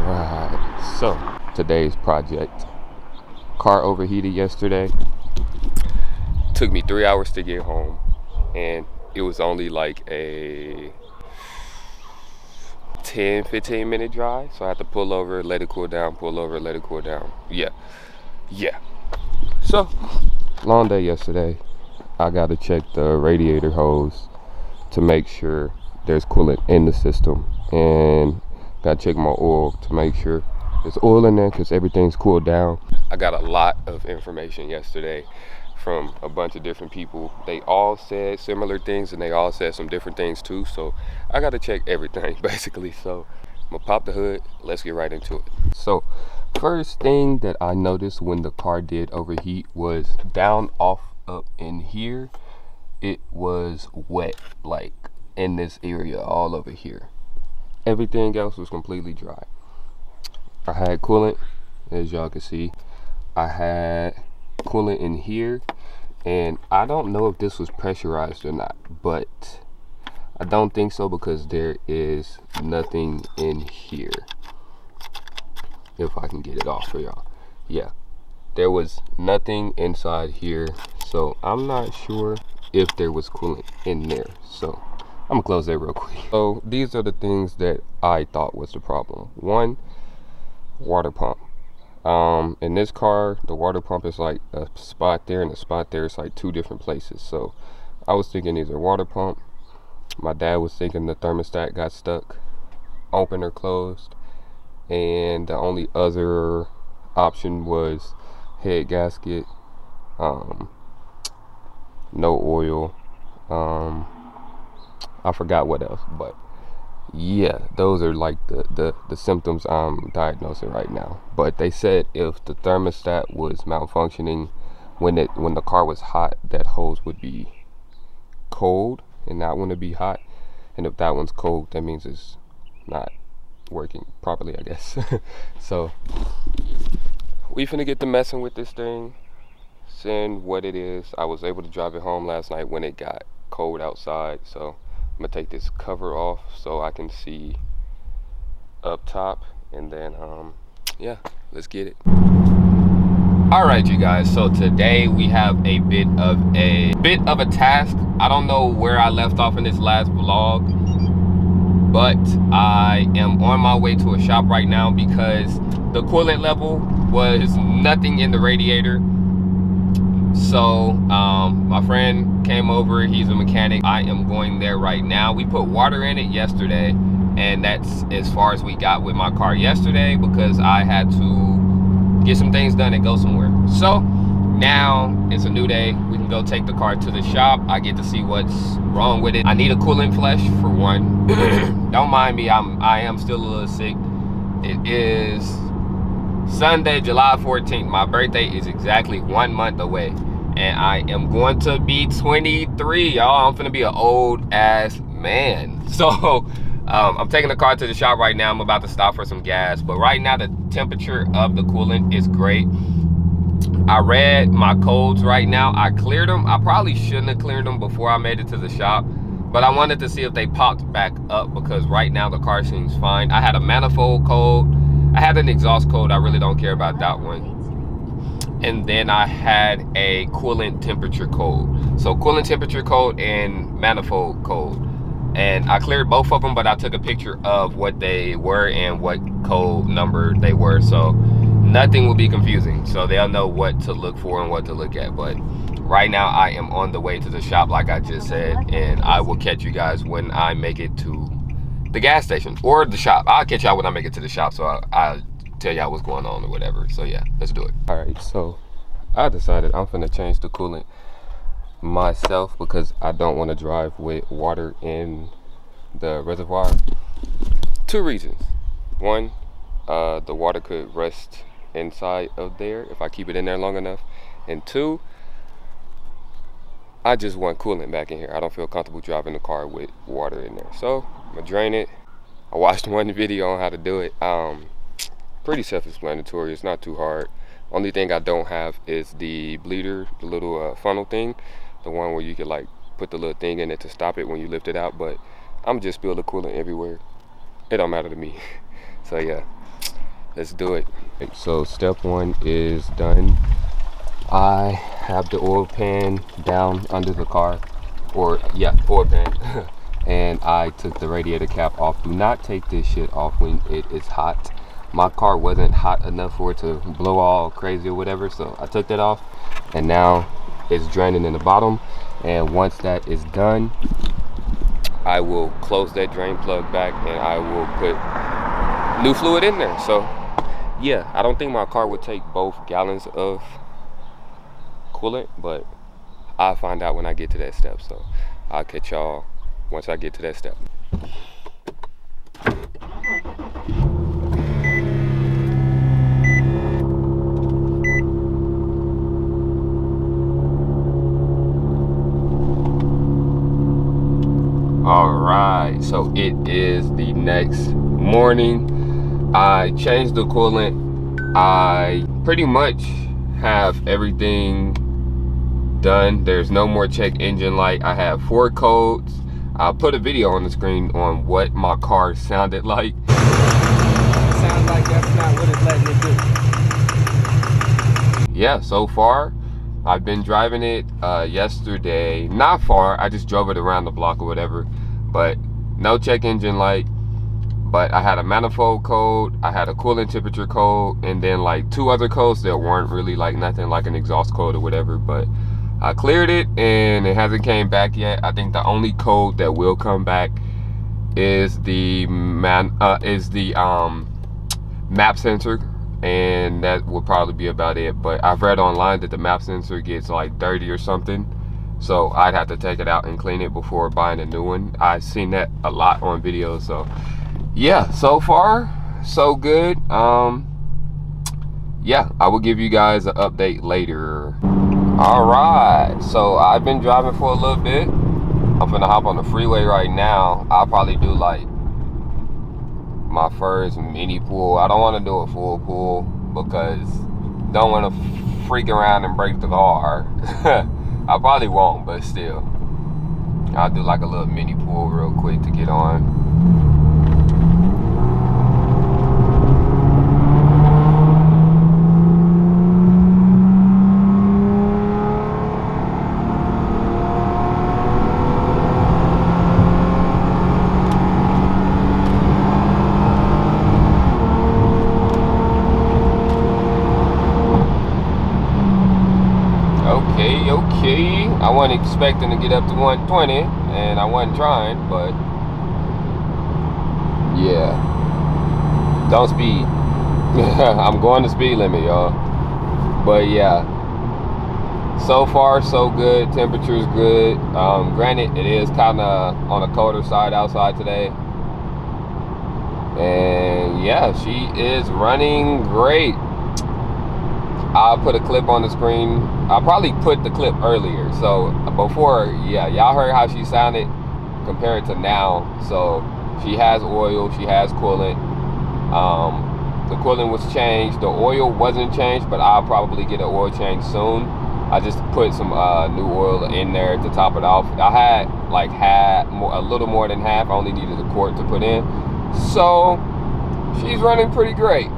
Alright, so today's project. Car overheated yesterday. Took me 3 hours to get home, and it was only like a 10-15 minute drive, so I had to pull over, let it cool down, pull over, let it cool down. Yeah. So, long day yesterday. I gotta check the radiator hose to make sure there's coolant in the system, and gotta check my oil to make sure there's oil in there because everything's cooled down. I got a lot of information yesterday from a bunch of different people. They all said similar things and they all said some different things too, so I gotta check everything basically. So I'm gonna pop the hood, let's get right into it. So first thing that I noticed when the car did overheat was down off up in here, it was wet, like in this area all over here. Everything else was completely dry. I had coolant, as y'all can see. I had coolant in here, and I don't know if this was pressurized or not, but I don't think so because there is nothing in here. If I can get it off for y'all. Yeah, there was nothing inside here, so I'm not sure if there was coolant in there. So I'm gonna close that real quick. So these are the things that I thought was the problem. One, water pump. In this car, the water pump is like a spot there and a spot there. It's like two different places. So I was thinking either water pump. My dad was thinking the thermostat got stuck, open or closed. And the only other option was head gasket, no oil, I forgot what else, but yeah, those are like the symptoms I'm diagnosing right now. But they said if the thermostat was malfunctioning when the car was hot, that hose would be cold and that one would be hot, and if that one's cold, that means it's not working properly, I guess. So we finna get to messing with this thing, seeing what it is. I was able to drive it home last night when it got cold outside, so I'm gonna take this cover off so I can see up top, and then yeah, let's get it. All right, you guys, so today we have a bit of a task. I don't know where I left off in this last vlog, but I am on my way to a shop right now because the coolant level was nothing in the radiator. So my friend came over, he's a mechanic. I am going there right now. We put water in it yesterday, and that's as far as we got with my car yesterday because I had to get some things done and go somewhere. So now it's a new day. We can go take the car to the shop. I get to see what's wrong with it. I need a coolant flush for one. Don't mind me, I am still a little sick. It is Sunday, July 14th. My birthday is exactly 1 month away, and I am going to be 23, y'all. I'm finna be an old ass man. So I'm taking the car to the shop right now. I'm about to stop for some gas, but right now the temperature of the coolant is great. I read my codes right now. I cleared them. I probably shouldn't have cleared them before I made it to the shop, but I wanted to see if they popped back up because right now the car seems fine. I had a manifold code. I had an exhaust code. I really don't care about that one. And then I had a coolant temperature code. So coolant temperature code and manifold code. And I cleared both of them, but I took a picture of what they were and what code number they were. So nothing will be confusing. So they'll know what to look for and what to look at. But right now I am on the way to the shop like I just said. And I will catch you guys when I make it to the gas station or the shop. I'll catch y'all when I make it to the shop, so I'll tell y'all what's going on or whatever. So yeah, let's do it. All right, so I decided I'm finna change the coolant myself because I don't want to drive with water in the reservoir. Two reasons. One, the water could rust inside of there if I keep it in there long enough, and two, I just want coolant back in here. I don't feel comfortable driving the car with water in there. So I'm gonna drain it. I watched one video on how to do it. Pretty self-explanatory. It's not too hard. Only thing I don't have is the bleeder, the little funnel thing, the one where you could like put the little thing in it to stop it when you lift it out. But I'm just spilling coolant everywhere. It don't matter to me. So yeah, let's do it. So step one is done. I have the oil pan down under the car, or yeah, oil pan. And I took the radiator cap off. Do not take this shit off when it is hot. My car wasn't hot enough for it to blow all crazy or whatever, so I took that off, and now it's draining in the bottom. And once that is done, I will close that drain plug back and I will put new fluid in there. So yeah, I don't think my car would take both gallons of coolant, but I'll find out when I get to that step. So I'll catch y'all once I get to that step. All right, so it is the next morning. I changed the coolant. I pretty much have everything done. There's no more check engine light. I have 4 codes. I'll put a video on the screen on what my car sounded like. Sounds like that's not what it's letting it do. Yeah, so far I've been driving it yesterday, not far. I just drove it around the block or whatever, but no check engine light. But I had a manifold code, I had a coolant temperature code, and then like 2 other codes that weren't really like nothing like an exhaust code or whatever. But I cleared it and it hasn't came back yet. I think the only code that will come back is the map sensor, and that will probably be about it. But I've read online that the map sensor gets like dirty or something, so I'd have to take it out and clean it before buying a new one. I've seen that a lot on videos. So yeah, so far so good. Yeah, I will give you guys an update later. All right, so I've been driving for a little bit. I'm finna hop on the freeway right now. I'll probably do like my first mini pool. I don't want to do a full pool because don't want to freak around and break the car. I probably won't, but still, I'll do like a little mini pool real quick to get on. Okay, I wasn't expecting to get up to 120, and I wasn't trying, but yeah, don't speed. I'm going the speed limit, y'all. But yeah, so far so good. Temperature's good. Granted, it is kind of on the colder side outside today, and yeah, she is running great. I'll put a clip on the screen. I'll probably put the clip earlier. So before, yeah, y'all heard how she sounded compared to now. So she has oil, she has coolant. The coolant was changed. The oil wasn't changed, but I'll probably get an oil change soon. I just put some new oil in there to top it off. I had like a little more than half. I only needed a quart to put in. So she's running pretty great.